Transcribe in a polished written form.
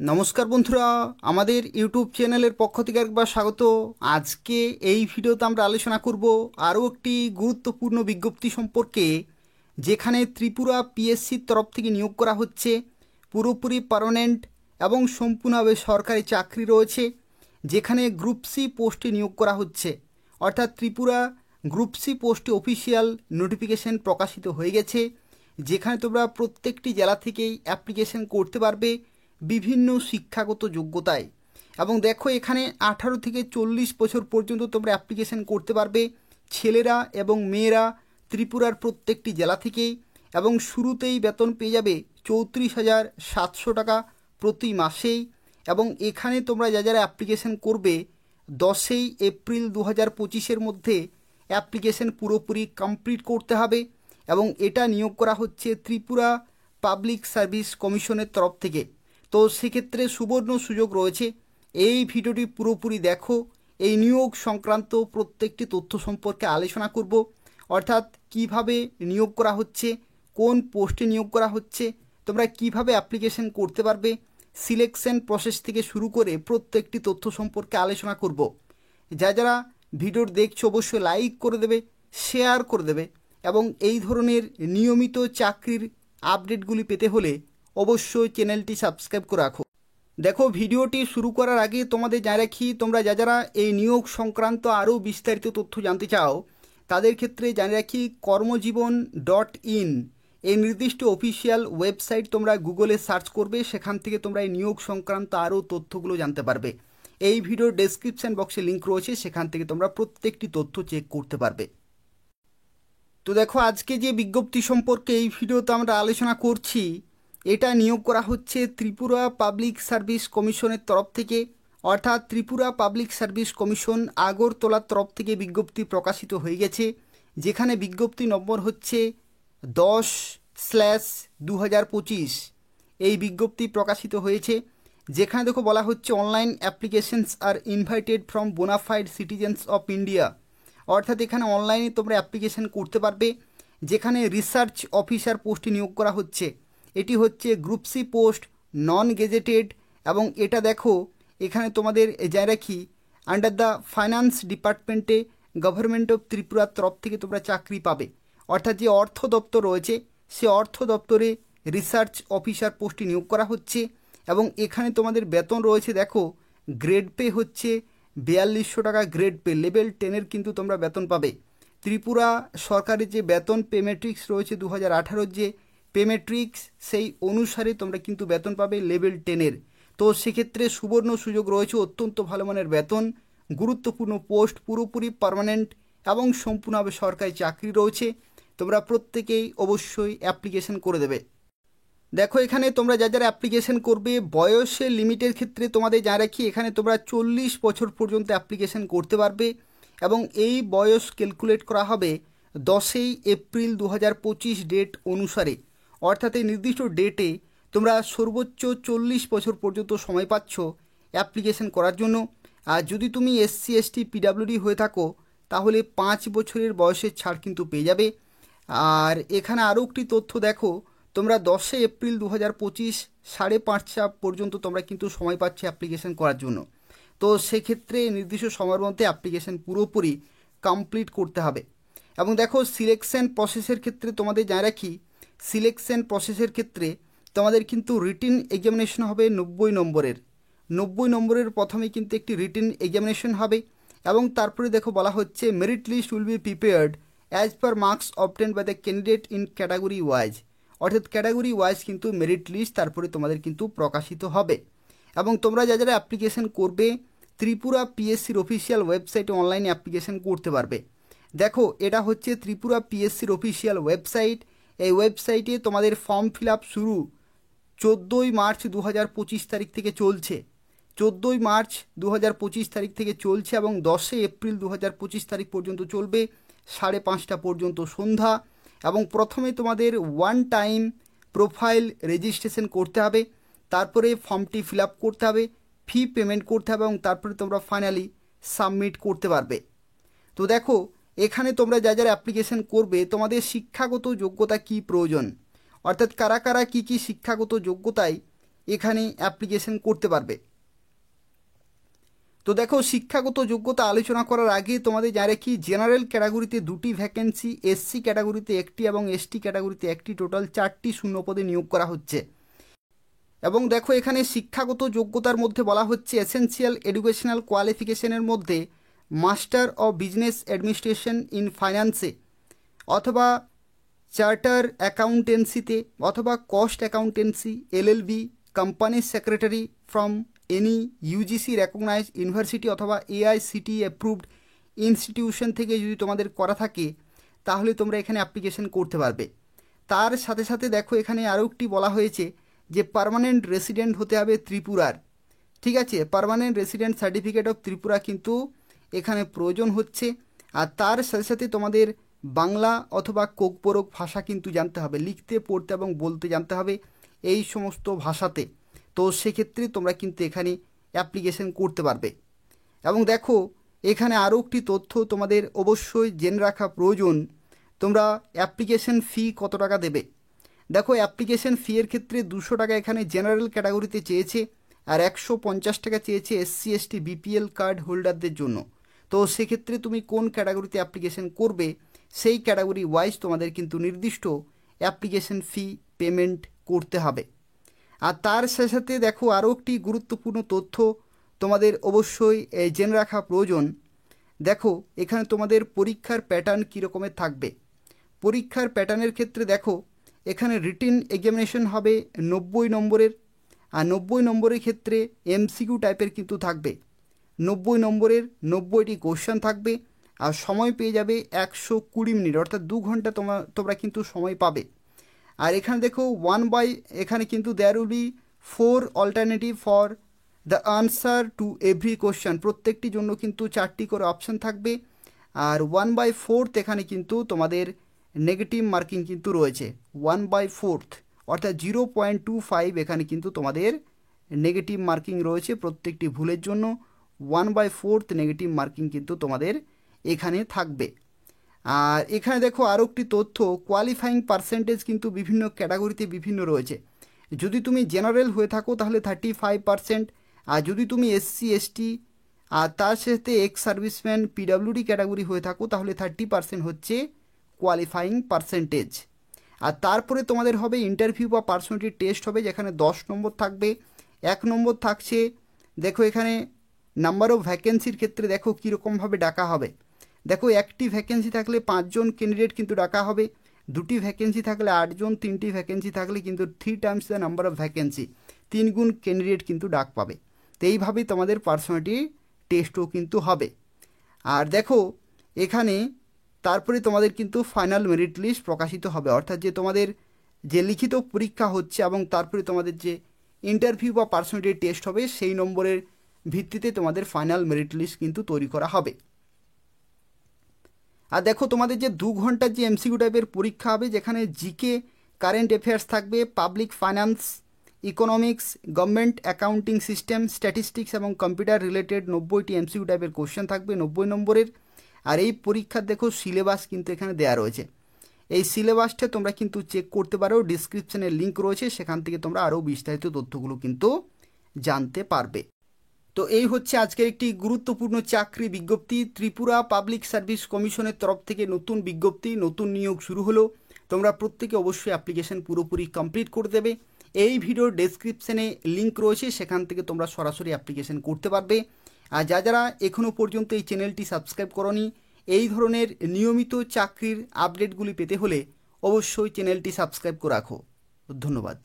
নমস্কার বন্ধুরা, আমাদের ইউটিউব চ্যানেলের পক্ষ থেকে একবার স্বাগত। আজকে এই ভিডিওতে আমরা আলোচনা করব আরও একটি গুরুত্বপূর্ণ বিজ্ঞপ্তি সম্পর্কে, যেখানে ত্রিপুরা পিএসসির তরফ থেকে নিয়োগ করা হচ্ছে। পুরোপুরি পার্মানেন্ট এবং সম্পূর্ণভাবে সরকারি চাকরি রয়েছে, যেখানে গ্রুপ সি পোস্টে নিয়োগ করা হচ্ছে। অর্থাৎ ত্রিপুরা গ্রুপ সি পোস্টে অফিসিয়াল নোটিফিকেশন প্রকাশিত হয়ে গেছে, যেখানে তোমরা প্রত্যেকটি জেলা থেকেই অ্যাপ্লিকেশন করতে পারবে বিভিন্ন শিক্ষাগত যোগ্যতায়। এবং দেখো, এখানে 18 থেকে 40 বছর পর্যন্ত তোমরা অ্যাপ্লিকেশন করতে পারবে, ছেলেরা এবং মেয়েরা, ত্রিপুরার প্রত্যেকটি জেলা থেকেই। এবং শুরুতেই বেতন পেয়ে যাবে 34,700 টাকা প্রতি মাসেই। এবং এখানে তোমরা যারা অ্যাপ্লিকেশন করবে 10ই এপ্রিল 2025-এর মধ্যে অ্যাপ্লিকেশন পুরোপুরি কমপ্লিট করতে হবে। এবং এটা নিয়োগ করা হচ্ছে ত্রিপুরা পাবলিক সার্ভিস কমিশনের তরফ থেকে। তো সেক্ষেত্রে সুবর্ণ সুযোগ রয়েছে। এই ভিডিওটি পুরোপুরি দেখো। এই নিয়োগ সংক্রান্ত প্রত্যেকটি তথ্য সম্পর্কে আলোচনা করব। অর্থাৎ কিভাবে নিয়োগ করা হচ্ছে, কোন পোস্টে নিয়োগ করা হচ্ছে, তোমরা কিভাবে অ্যাপ্লিকেশন করতে পারবে, সিলেকশন প্রসেস থেকে শুরু করে প্রত্যেকটি তথ্য সম্পর্কে আলোচনা করব। যারা ভিডিওর দেখছো অবশ্যই লাইক করে দেবে, শেয়ার করে দেবে। এবং এই ধরনের নিয়মিত চাকরির আপডেটগুলি পেতে হলে অবশ্যই চ্যানেলটি সাবস্ক্রাইব করে রাখো। দেখো, ভিডিওটি শুরু করার আগে তোমাদের জানিয়ে রাখি, তোমরা যারা এই নিয়োগ সংক্রান্ত আরও বিস্তারিত তথ্য জানতে চাও, তাদের ক্ষেত্রে জানিয়ে রাখি কর্মজীবন.in এই নির্দিষ্ট অফিসিয়াল ওয়েবসাইট তোমরা গুগলে সার্চ করবে, সেখান থেকে তোমরা এই নিয়োগ সংক্রান্ত আরও তথ্যগুলো জানতে পারবে। এই ভিডিওর ডেসক্রিপশন বক্সে লিঙ্ক রয়েছে, সেখান থেকে তোমরা প্রত্যেকটি তথ্য চেক করতে পারবে। তো দেখো, আজকে যে বিজ্ঞপ্তি সম্পর্কে এই ভিডিওতে আমরা আলোচনা করছি, এটা নিয়োগ করা হচ্ছে ত্রিপুরা পাবলিক সার্ভিস কমিশনের তরফ থেকে। অর্থাৎ ত্রিপুরা পাবলিক সার্ভিস কমিশন আগরতলার তরফ থেকে বিজ্ঞপ্তি প্রকাশিত হয়ে গেছে, যেখানে বিজ্ঞপ্তি নম্বর হচ্ছে 10/2025। এই বিজ্ঞপ্তি প্রকাশিত হয়েছে, যেখানে দেখো বলা হচ্ছে online applications are invited from bona fide citizens of India. অর্থাৎ এখানে অনলাইনে তোমরা অ্যাপ্লিকেশন করতে পারবে, যেখানে রিসার্চ অফিসার পোস্টে নিয়োগ করা হচ্ছে। এটি হচ্ছে group C post, non gazetted. এবং এটা দেখো, এখানে তোমাদের জানিয়ে রাখি আন্ডার দ্য ফাইন্যান্স ডিপার্টমেন্টে গভর্নমেন্ট অফ ত্রিপুরার তরফ থেকে তোমরা চাকরি পাবে। অর্থাৎ যে অর্থ দপ্তর রয়েছে, সে অর্থ দপ্তরে রিসার্চ অফিসার পোস্টে নিয়োগ করা হচ্ছে। এবং এখানে তোমাদের বেতন রয়েছে, দেখো গ্রেড পে হচ্ছে 4200 টাকা গ্রেড পে, লেভেল 10-এর কিন্তু তোমরা বেতন পাবে। ত্রিপুরা সরকারের যে বেতন পে ম্যাট্রিক্স রয়েছে 2018-র যে পে ম্যাট্রিক্স, সেই অনুসারে তোমরা কিন্তু বেতন পাবে লেভেল 10-এর। তো সেক্ষেত্রে সুবর্ণ সুযোগ রয়েছে, অত্যন্ত ভালো মানের বেতন, গুরুত্বপূর্ণ পোস্ট, পুরোপুরি পার্মানেন্ট এবং সম্পূর্ণভাবে সরকারি চাকরি রয়েছে। তোমরা প্রত্যেকেই অবশ্যই অ্যাপ্লিকেশন করে দেবে। দেখো, এখানে তোমরা যারা অ্যাপ্লিকেশন করবে, বয়সের লিমিটের ক্ষেত্রে তোমাদের জানিয়ে রাখি, এখানে তোমরা 40 বছর পর্যন্ত অ্যাপ্লিকেশন করতে পারবে। এবং এই বয়স ক্যালকুলেট করা হবে 10ই এপ্রিল 2025 ডেট অনুসারে। অর্থাৎ এই নির্দিষ্ট ডেটে তোমরা সর্বোচ্চ 40 বছর পর্যন্ত সময় পাচ্ছ অ্যাপ্লিকেশন করার জন্য। আর যদি তুমি SC ST PWD হয়ে থাকো, তাহলে 5 বছরের বয়সের ছাড় কিন্তু পেয়ে যাবে। আর এখানে আরও একটি তথ্য দেখো, তোমরা 10 এপ্রিল 2025 5:30 পর্যন্ত তোমরা কিন্তু সময় পাচ্ছ অ্যাপ্লিকেশন করার জন্য। তো সেক্ষেত্রে নির্দিষ্ট সময়ের মধ্যে অ্যাপ্লিকেশন পুরোপুরি কমপ্লিট করতে হবে। এবং দেখো, সিলেকশন প্রসেসের ক্ষেত্রে তোমাদের জানিয়ে রাখি, সিলেকশন প্রসেসের ক্ষেত্রে তোমাদের কিন্তু রিটিন এক্সামিনেশন হবে 90 নম্বরের। 90 নম্বরের প্রথমে কিন্তু একটি রিটিন এক্সামিনেশন হবে। এবং তারপরে দেখো বলা হচ্ছে merit list will be prepared as per marks obtain by the candidate in category wise. অর্থাৎ ক্যাটাগরি ওয়াইজ কিন্তু মেরিট লিস্ট তারপরে তোমাদের কিন্তু প্রকাশিত হবে। এবং তোমরা যারা অ্যাপ্লিকেশন করবে, ত্রিপুরা পিএসসির অফিসিয়াল ওয়েবসাইটে অনলাইনে অ্যাপ্লিকেশন করতে পারবে। দেখো, এটা হচ্ছে ত্রিপুরা পিএসসির অফিসিয়াল ওয়েবসাইট। এই ওয়েবসাইটে তোমাদের ফর্ম ফিল আপ শুরু 14ই মার্চ 2025 তারিখ থেকে চলছে। 14ই মার্চ 2025 তারিখ থেকে চলছে এবং 10 এপ্রিল 2025 তারিখ পর্যন্ত চলবে, 5:30 পর্যন্ত সন্ধ্যা। এবং প্রথমে তোমাদের ওয়ান টাইম প্রোফাইল রেজিস্ট্রেশন করতে হবে, তারপরে ফর্মটি ফিল আপ করতে হবে, ফি পেমেন্ট করতে হবে, এবং তারপরে তোমরা ফাইনালি সাবমিট করতে পারবে। তো দেখো, এখানে তোমরা যারা অ্যাপ্লিকেশন করবে, তোমাদের শিক্ষাগত যোগ্যতা কি প্রয়োজন, অর্থাৎ কারা কারা কী কী শিক্ষাগত যোগ্যতায় এখানে অ্যাপ্লিকেশন করতে পারবে। তো দেখো, শিক্ষাগত যোগ্যতা আলোচনা করার আগে তোমাদের জানে কি, জেনারেল ক্যাটাগরিতে 2টি ভ্যাকেন্সি, এসসি ক্যাটাগরিতে 1টি এবং এসটি ক্যাটাগরিতে 1টি, টোটাল 4টি শূন্যপদে নিয়োগ করা হচ্ছে। এবং দেখো, এখানে শিক্ষাগত যোগ্যতার মধ্যে বলা হচ্ছে এসেনশিয়াল এডুকেশনাল কোয়ালিফিকেশনের মধ্যে master of business administration in ফাইন্যান্সে অথবা চার্টার অ্যাকাউন্টেন্সিতে অথবা cost accountancy, LLB, company secretary from any UGC recognise university অথবা এআইসিটি অ্যাপ্রুভড ইনস্টিটিউশন থেকে যদি তোমাদের করা থাকে তাহলে তোমরা এখানে অ্যাপ্লিকেশন করতে পারবে। তার সাথে সাথে দেখো, এখানে আরও একটি বলা হয়েছে যে পার্মানেন্ট রেসিডেন্ট হতে হবে ত্রিপুরার। ঠিক আছে, permanent resident certificate of Tripura কিন্তু এখানে প্রয়োজন হচ্ছে। আর তার সাথে সাথে তোমাদের বাংলা অথবা কোকবরক ভাষা কিন্তু জানতে হবে, লিখতে পড়তে এবং বলতে জানতে হবে এই সমস্ত ভাষাতে। তো সেক্ষেত্রে তোমরা কিন্তু এখানে অ্যাপ্লিকেশন করতে পারবে। এবং দেখো, এখানে আরও একটি তথ্য তোমাদের অবশ্যই জেনে রাখা প্রয়োজন, তোমরা অ্যাপ্লিকেশন ফি কত টাকা দেবে। দেখো, অ্যাপ্লিকেশন ফি এর ক্ষেত্রে 200 টাকা এখানে জেনারেল ক্যাটাগরিতে চেয়েছে, আর 150 টাকা চেয়েছে এসসি এসটি বিপিএল কার্ড হোল্ডারদের জন্য। তো সেক্ষেত্রে তুমি কোন ক্যাটাগরিতে অ্যাপ্লিকেশন করবে সেই ক্যাটাগরি ওয়াইজ তোমাদের কিন্তু নির্দিষ্ট অ্যাপ্লিকেশন ফি পেমেন্ট করতে হবে। আর তার সাথে সাথে দেখো, আরও একটি গুরুত্বপূর্ণ তথ্য তোমাদের অবশ্যই জেনে রাখা প্রয়োজন। দেখো, এখানে তোমাদের পরীক্ষার প্যাটার্ন কী রকমের থাকবে। পরীক্ষার প্যাটার্নের ক্ষেত্রে দেখো, এখানে রিটিন এক্সামিনেশন হবে 90 নম্বরের, আর 90 নম্বরের ক্ষেত্রে এমসিকিউ টাইপের কিন্তু থাকবে। 90 নম্বরের 90টি কোশ্চেন থাকবে, আর সময় পেয়ে যাবে 120 মিনিট, অর্থাৎ 2 ঘন্টা তোমরা কিন্তু সময় পাবে। আর এখানে দেখো এখানে কিন্তু there will be 4 alternative for the answer to every question, প্রত্যেকটি জন্য কিন্তু 4টি করে অপশান থাকবে। আর 1/4 এখানে কিন্তু তোমাদের নেগেটিভ মার্কিং কিন্তু রয়েছে। 1/4 অর্থাৎ 0.25 এখানে কিন্তু তোমাদের নেগেটিভ মার্কিং রয়েছে প্রত্যেকটি ভুলের জন্য। 1/4 নেগেটিভ মার্কিং কিন্তু তোমাদের এখানে থাকবে। আর এখানে দেখো, আরও একটি তথ্য, কোয়ালিফাইং পার্সেন্টেজ কিন্তু বিভিন্ন ক্যাটাগরিতে বিভিন্ন রয়েছে। যদি তুমি জেনারেল হয়ে থাকো তাহলে 35%, আর যদি তুমি এসসি এসটি আর তার সাথে এক্স সার্ভিসম্যান পিডাব্লিউডি ক্যাটাগরি হয়ে থাকো তাহলে 30% হচ্ছে কোয়ালিফাইং পার্সেন্টেজ। আর তারপরে তোমাদের হবে ইন্টারভিউ বা পার্সোনালিটি টেস্ট হবে, যেখানে 10 নম্বর থাকবে। 1 নম্বর থাকছে, দেখো এখানে নাম্বার অফ ভ্যাকেন্সির ক্ষেত্রে দেখো কীরকমভাবে ডাকা হবে। দেখো, 1টি ভ্যাকেন্সি থাকলে 5 জন ক্যান্ডিডেট কিন্তু ডাকা হবে, 2টি ভ্যাকেন্সি থাকলে 8 জন, 3টি ভ্যাকেন্সি থাকলে কিন্তু 3 Times the number of vacancy, 3 গুণ ক্যান্ডিডেট কিন্তু ডাক পাবে। তো এইভাবেই তোমাদের পার্সোনালিটি টেস্টও কিন্তু হবে। আর দেখো, এখানে তারপরে তোমাদের কিন্তু ফাইনাল মেরিট লিস্ট প্রকাশিত হবে, অর্থাৎ যে তোমাদের যে লিখিত পরীক্ষা হচ্ছে এবং তারপরে তোমাদের যে ইন্টারভিউ বা পার্সোনালিটি টেস্ট হবে সেই নম্বরের ভিত্তিতে তোমাদের ফাইনাল মেরিট লিস্ট কিন্তু তৈরি করা হবে। আর দেখো, তোমাদের যে 2 ঘন্টার যে এমসিকিউ টাইপের পরীক্ষা হবে, যেখানে জিকে, কারেন্ট অ্যাফেয়ার্স থাকবে, public finance, economics, government accounting system, statistics এবং কম্পিউটার রিলেটেড 90টি এমসিকিউ টাইপের কোশ্চেন থাকবে 90 নম্বরের। আর এই পরীক্ষার দেখো সিলেবাস কিন্তু এখানে দেওয়া রয়েছে। এই সিলেবাসটা তোমরা কিন্তু চেক করতে পারো, ডিসক্রিপশনের লিঙ্ক রয়েছে, সেখান থেকে তোমরা আরও বিস্তারিত তথ্যগুলো কিন্তু জানতে পারবে। তো এই হচ্ছে আজকের একটি গুরুত্বপূর্ণ চাকরি বিজ্ঞপ্তি। ত্রিপুরা পাবলিক সার্ভিস কমিশনের তরফ থেকে নতুন বিজ্ঞপ্তি, নতুন নিয়োগ শুরু হলো। তোমরা প্রত্যেকে অবশ্যই অ্যাপ্লিকেশন পুরোপুরি কমপ্লিট করে দেবে। এই ভিডিওর ডেসক্রিপশনে লিঙ্ক রয়েছে, সেখান থেকে তোমরা সরাসরি অ্যাপ্লিকেশন করতে পারবে। আর যারা এখনও পর্যন্ত এই চ্যানেলটি সাবস্ক্রাইব করোনি, এই ধরনের নিয়মিত চাকরির আপডেটগুলি পেতে হলে অবশ্যই চ্যানেলটি সাবস্ক্রাইব করে রাখো। ধন্যবাদ।